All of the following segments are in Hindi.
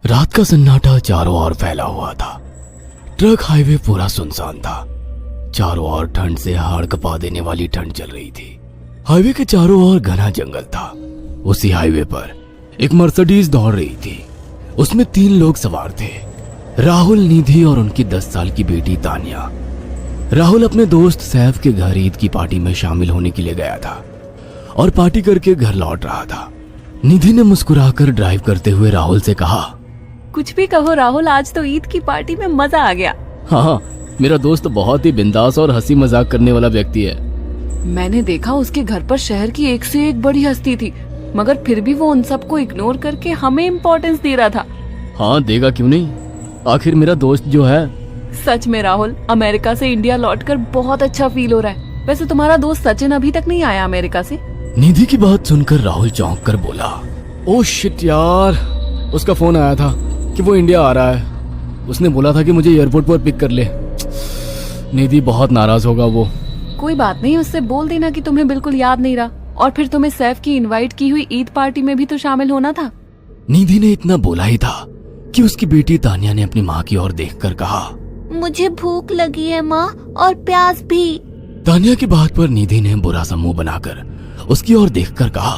रात का सन्नाटा चारों ओर फैला हुआ था। ट्रक हाईवे पूरा सुनसान था। चारों ओर ठंड से हाड़ कपा देने वाली ठंड चल रही थी। हाईवे के चारों ओर घना जंगल था। उसी हाईवे पर एक मर्सिडीज दौड़ रही थी। उसमें 3 लोग सवार थे, राहुल, निधि और उनकी 10 साल की बेटी तानिया। राहुल अपने दोस्त सैफ के घर ईद की पार्टी में शामिल होने के लिए गया था और पार्टी करके घर लौट रहा था। निधि ने मुस्कुराकर ड्राइव करते हुए राहुल से कहा, कुछ भी कहो राहुल, आज तो ईद की पार्टी में मजा आ गया। हाँ, मेरा दोस्त बहुत ही बिंदास और हंसी मजाक करने वाला व्यक्ति है। मैंने देखा उसके घर पर शहर की एक से एक बड़ी हस्ती थी, मगर फिर भी वो उन सबको इग्नोर करके हमें इम्पोर्टेंस दे रहा था। हाँ, देगा क्यों नहीं, आखिर मेरा दोस्त जो है। सच में राहुल, अमेरिका से इंडिया लौटकर बहुत अच्छा फील हो रहा है। वैसे तुम्हारा दोस्त सचिन अभी तक नहीं आया अमेरिका से? निधि की बात सुनकर राहुल चौंक कर बोला, ओह शिट यार, उसका फोन आया था कि वो इंडिया आ रहा है। उसने बोला था कि मुझे एयरपोर्ट पर पिक कर ले। निधि बहुत नाराज होगा वो। कोई बात नहीं, उससे बोल देना कि तुम्हें बिल्कुल याद नहीं रहा, और फिर तुम्हें सैफ की इनवाइट की हुई ईद पार्टी में भी तो शामिल होना था। निधि ने इतना बोला ही था कि उसकी बेटी तानिया ने अपनी माँ की ओर देखकर कहा, मुझे भूख लगी है माँ, और प्यास भी। तानिया की बात पर निधि ने बुरा सा मुंह बनाकर उसकी ओर देखकर कहा,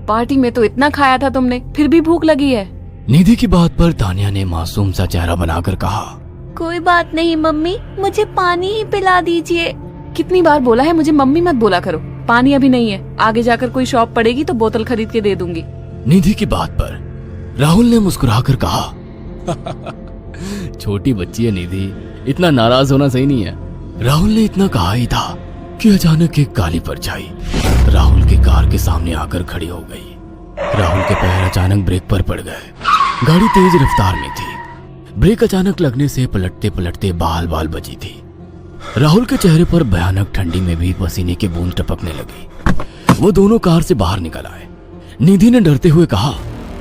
पार्टी में तो इतना खाया था तुमने, फिर भी भूख लगी है। निधि की बात पर तानिया ने मासूम सा चेहरा बनाकर कहा, कोई बात नहीं मम्मी, मुझे पानी ही पिला दीजिए। कितनी बार बोला है मुझे मम्मी मत बोला करो। पानी अभी नहीं है, आगे जाकर कोई शॉप पड़ेगी तो बोतल खरीद के दे दूंगी। निधि की बात पर राहुल ने मुस्कुराकर कहा, छोटी बच्ची है निधि, इतना नाराज होना सही नहीं है। राहुल ने इतना कहा ही था कि अचानक एक काली परछाई राहुल की कार के सामने आकर खड़ी हो गई। राहुल के पैर अचानक ब्रेक पर पड़ गए। गाड़ी तेज रफ्तार में थी। ब्रेक अचानक लगने से पलटते पलटते बाल बाल बची थी। राहुल के चेहरे पर भयानक ठंडी में भी पसीने की बूंद टपकने लगी। वो दोनों कार से बाहर निकल आए। निधि ने डरते हुए कहा,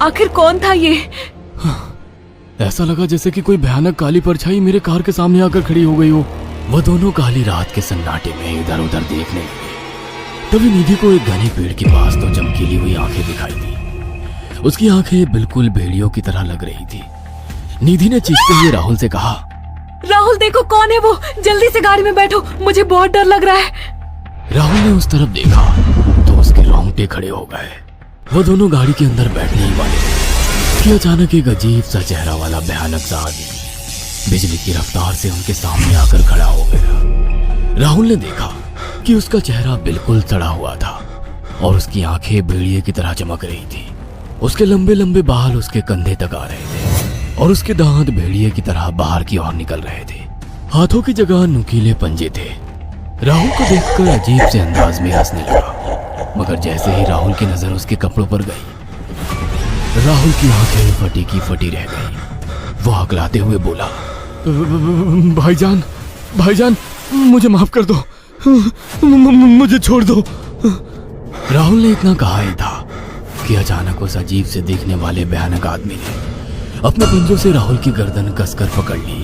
आखिर कौन था ये? ऐसा लगा जैसे कि कोई भयानक काली परछाई मेरे कार के सामने आकर खड़ी हो गई हो। वो दोनों काली रात के सन्नाटे में इधर उधर देखने लगे। तभी निधि को एक घने पेड़ के पास तो चमकीली हुई आंखें दिखाई दी। उसकी आंखें बिल्कुल भेड़ियों की तरह लग रही थी। निधि ने चीखते हुए राहुल से कहा, राहुल देखो कौन है वो, जल्दी से गाड़ी में बैठो, मुझे बहुत डर लग रहा है। राहुल ने उस तरफ देखा तो उसके रोंगटे खड़े हो गए। वो दोनों गाड़ी के अंदर बैठने ही वाले थे कि अचानक एक अजीब सा चेहरा वाला भयानक सा आदमी बिजली की रफ्तार से उनके सामने आकर खड़ा हो गया। राहुल ने देखा कि उसका चेहरा बिल्कुल सड़ा हुआ था और उसकी आंखें भेड़िए की तरह चमक रही थी। उसके लंबे लंबे बाल उसके कंधे तक आ रहे थे और उसके दांत भेड़िए की तरह बाहर की ओर निकल रहे थे। हाथों की जगह नुकीले पंजे थे। राहुल को देखकर अजीब से अंदाज में हंसने लगा, मगर जैसे ही राहुल की नजर उसके कपड़ों पर गई, राहुल की आंखें फटी की फटी रह गई। वो हकलाते हुए बोला, भाईजान, भाईजान, मुझे माफ कर दो, मुझे छोड़ दो। राहुल ने इतना कहा ही था कि अचानक उस अजीब से दिखने वाले भयानक आदमी ने अपने पंजों से राहुल की गर्दन कसकर पकड़ ली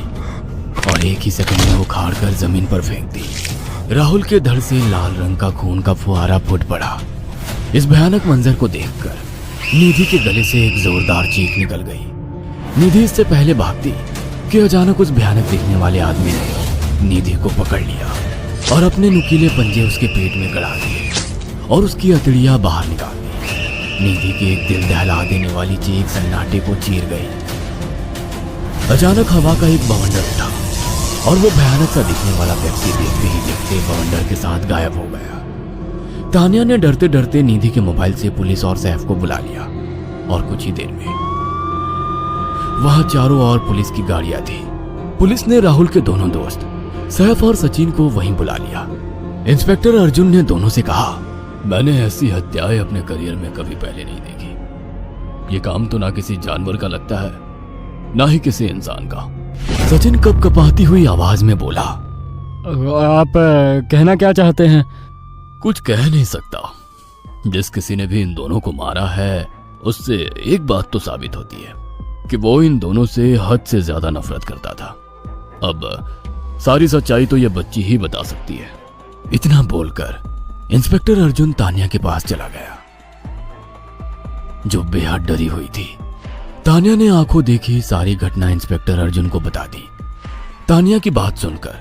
और एक ही सेकंड में उखाड़ कर जमीन पर फेंक दी। राहुल के धड़ से लाल रंग का खून का फुहारा फूट पड़ा। इस भयानक मंजर को देखकर निधि के गले से एक जोरदार चीख निकल गई। निधि इससे पहले भागती कि अचानक उस भयानक दिखने वाले आदमी ने निधि को पकड़ लिया और अपने नुकीले पंजे उसके पेट में गड़ा दिए और उसकी अतड़ियां बाहर निकाल दी। निधि की एक दिल दहला देने वाली चीख सन्नाटे को चीर गई। अचानक हवा का एक बवंडर उठा और वो भयानक सा दिखने वाला व्यक्ति देखते ही देखते बवंडर के साथ गायब हो गया। तानिया ने डरते डरते निधि के मोबाइल से पुलिस और सैफ को बुला लिया और कुछ ही देर में वहां चारों ओर पुलिस की गाड़ियां थी। पुलिस ने राहुल के दोनों दोस्त सैफ और सचिन को वहीं बुला लिया। इंस्पेक्टर अर्जुन ने दोनों से कहा, मैंने ऐसी हत्याएं अपने करियर में कभी पहले नहीं देखी। ये काम तो ना किसी जानवर का लगता है, ना ही किसी इंसान का। सचिन कपकपाती हुई आवाज में बोला, आप कहना क्या चाहते हैं? कुछ कह नहीं सकता। जिस किसी ने भी इन दोनों को मारा है उससे एक बात तो साबित होती है कि वो इन दोनों से हद से ज्यादा नफरत करता था। अब सारी सच्चाई तो ये बच्ची ही बता सकती है। इतना बोलकर इंस्पेक्टर अर्जुन तानिया के पास चला गया, जो बेहद डरी हुई थी। तानिया ने आंखों देखी सारी घटना इंस्पेक्टर अर्जुन को बता दी। तानिया की बात सुनकर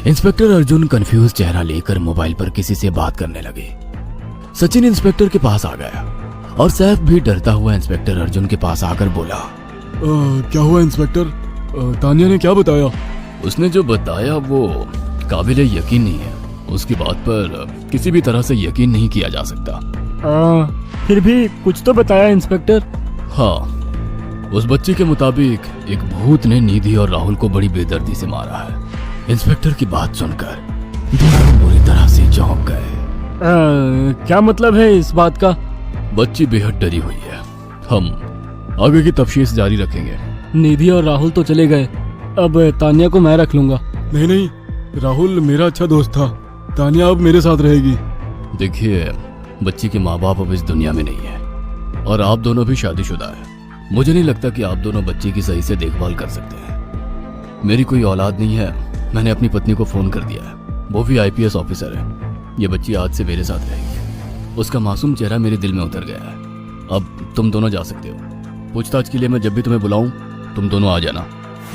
इंस्पेक्टर अर्जुन कंफ्यूज चेहरा लेकर मोबाइल पर किसी से बात करने लगे। सचिन इंस्पेक्टर के पास आ गया और सैफ भी डरता हुआ इंस्पेक्टर अर्जुन के पास आकर बोला, क्या हुआ इंस्पेक्टर? तानिया ने क्या बताया? उसने जो बताया वो काबिले यकीन नहीं है। उसकी बात पर किसी भी तरह से यकीन नहीं किया जा सकता। फिर भी कुछ तो बताया इंस्पेक्टर। हाँ, उस बच्चे के मुताबिक एक भूत ने निधि और राहुल को बड़ी बेदर्दी से मारा है। इंस्पेक्टर की बात सुनकर दोनों बुरी तरह से चौंक गए। क्या मतलब है इस बात का? बच्ची बेहद डरी हुई है। हम आगे की तफ्तीश जारी रखेंगे। निधि और राहुल तो चले गए, अब तानिया को मैं रख लूंगा। नहीं, राहुल मेरा अच्छा दोस्त था। तानिया अब मेरे साथ रहेगी। देखिए, बच्ची के माँ बाप अब इस दुनिया में नहीं है और आप दोनों भी शादीशुदा है। मुझे नहीं लगता कि आप दोनों बच्ची की सही से देखभाल कर सकते हैं। मेरी कोई औलाद नहीं है। मैंने अपनी पत्नी को फोन कर दिया है, वो भी IPS ऑफिसर है। ये बच्ची आज से मेरे साथ रहेगी। उसका मासूम चेहरा मेरे दिल में उतर गया है। अब तुम दोनों जा सकते हो। पूछताछ के लिए मैं जब भी तुम्हें बुलाऊं तुम दोनों आ जाना।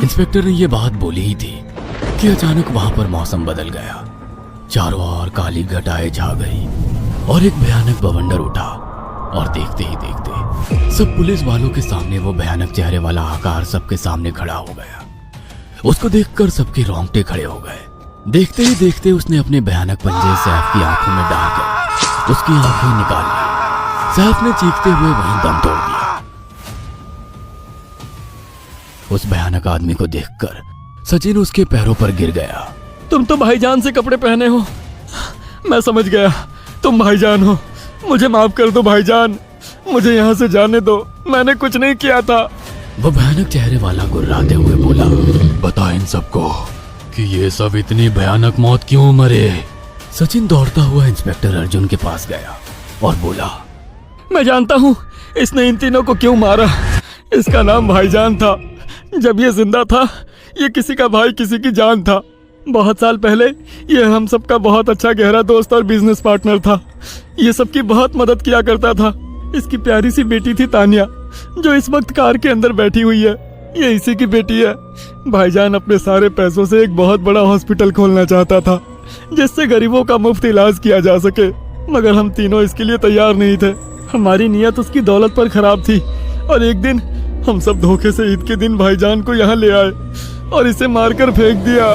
इंस्पेक्टर ने ये बात बोली ही थी कि अचानक वहां पर मौसम बदल गया। चारों ओर काली घटाएं छा गई और एक भयानक बवंडर उठा और देखते ही देखते सब पुलिस वालों के सामने वो भयानक चेहरे वाला आकार सबके सामने खड़ा हो गया। उसको देखकर सबके रोंगटे खड़े हो गए। देखते ही देखते उसने अपने भयानक पंजे सैफ की आंखों में डालकर उसकी आंखें निकाल ली। सैफ ने चीखते हुए वहीं दम तोड़ दिया। उस भयानक आदमी को देखकर सचिन उसके पैरों पर गिर गया। तुम तो भाईजान से कपड़े पहने हो। मैं समझ गया, तुम भाईजान हो। मुझे माफ कर दो भाईजान, मुझे यहाँ से जाने दो। मैंने कुछ नहीं किया था। वो भयानक चेहरे वाला गुर्राते हुए बोला, बता इन सबको कि ये सब इतनी भयानक मौत क्यों मरे। सचिन दौड़ता हुआ इंस्पेक्टर अर्जुन के पास गया और बोला, मैं जानता हूँ इसने इन तीनों को क्यों मारा। इसका नाम भाईजान था। जब ये जिंदा था ये किसी का भाई किसी की जान था। बहुत साल पहले ये हम सबका बहुत अच्छा गहरा दोस्त और बिजनेस पार्टनर था। ये सबकी बहुत मदद किया करता था। इसकी प्यारी सी बेटी थी तानिया, जो इस वक्त कार के अंदर बैठी हुई है। ये इसी की बेटी है। भाईजान अपने सारे पैसों से एक बहुत बड़ा हॉस्पिटल खोलना चाहता था जिससे गरीबों का मुफ्त इलाज किया जा सके, मगर हम तीनों इसके लिए तैयार नहीं थे। हमारी नीयत उसकी दौलत पर खराब थी और एक दिन हम सब धोखे से ईद के दिन भाईजान को यहाँ ले आए और इसे मारकर फेंक दिया।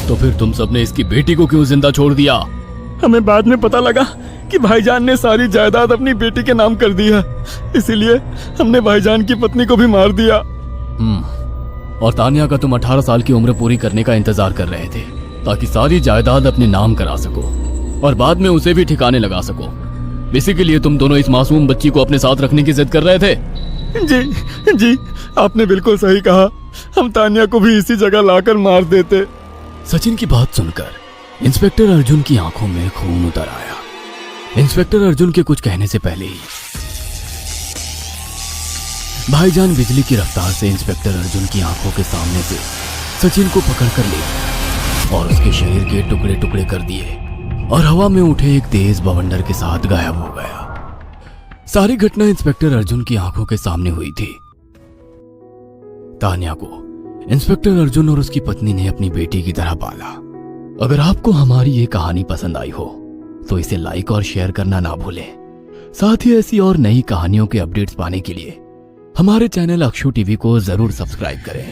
तो फिर तुम सबने इसकी बेटी को क्यों जिंदा छोड़ दिया? हमें बाद में पता लगा कि भाईजान ने सारी जायदाद अपनी बेटी के नाम कर दी है, इसीलिए हमने भाईजान की पत्नी को भी मार दिया। और तानिया का तुम 18 साल की उम्र पूरी करने का इंतजार कर रहे थे ताकि सारी जायदाद अपने नाम करा सको और बाद में उसे भी ठिकाने लगा सको। इसी के लिए तुम दोनों इस मासूम बच्ची को अपने साथ रखने की जिद कर रहे थे। जी, आपने बिल्कुल सही कहा। हम तानिया को भी इसी जगह लाकर मार देते। सचिन की बात सुनकर इंस्पेक्टर अर्जुन की आंखों में खून उतर आया। इंस्पेक्टर अर्जुन के कुछ कहने से पहले ही भाईजान बिजली की रफ्तार से इंस्पेक्टर अर्जुन की आंखों के सामने से सचिन को पकड़कर ले गया और उसके शरीर के टुकड़े टुकड़े कर दिए और हवा में उठे एक तेज बवंडर के साथ गायब हो गया। सारी घटना इंस्पेक्टर अर्जुन की आंखों के सामने हुई थी। तानिया को इंस्पेक्टर अर्जुन और उसकी पत्नी ने अपनी बेटी की तरह पाला। अगर आपको हमारी ये कहानी पसंद आई हो तो इसे लाइक और शेयर करना ना भूलें। साथ ही ऐसी और नई कहानियों के अपडेट्स पाने के लिए हमारे चैनल अक्षु टीवी को जरूर सब्सक्राइब करें।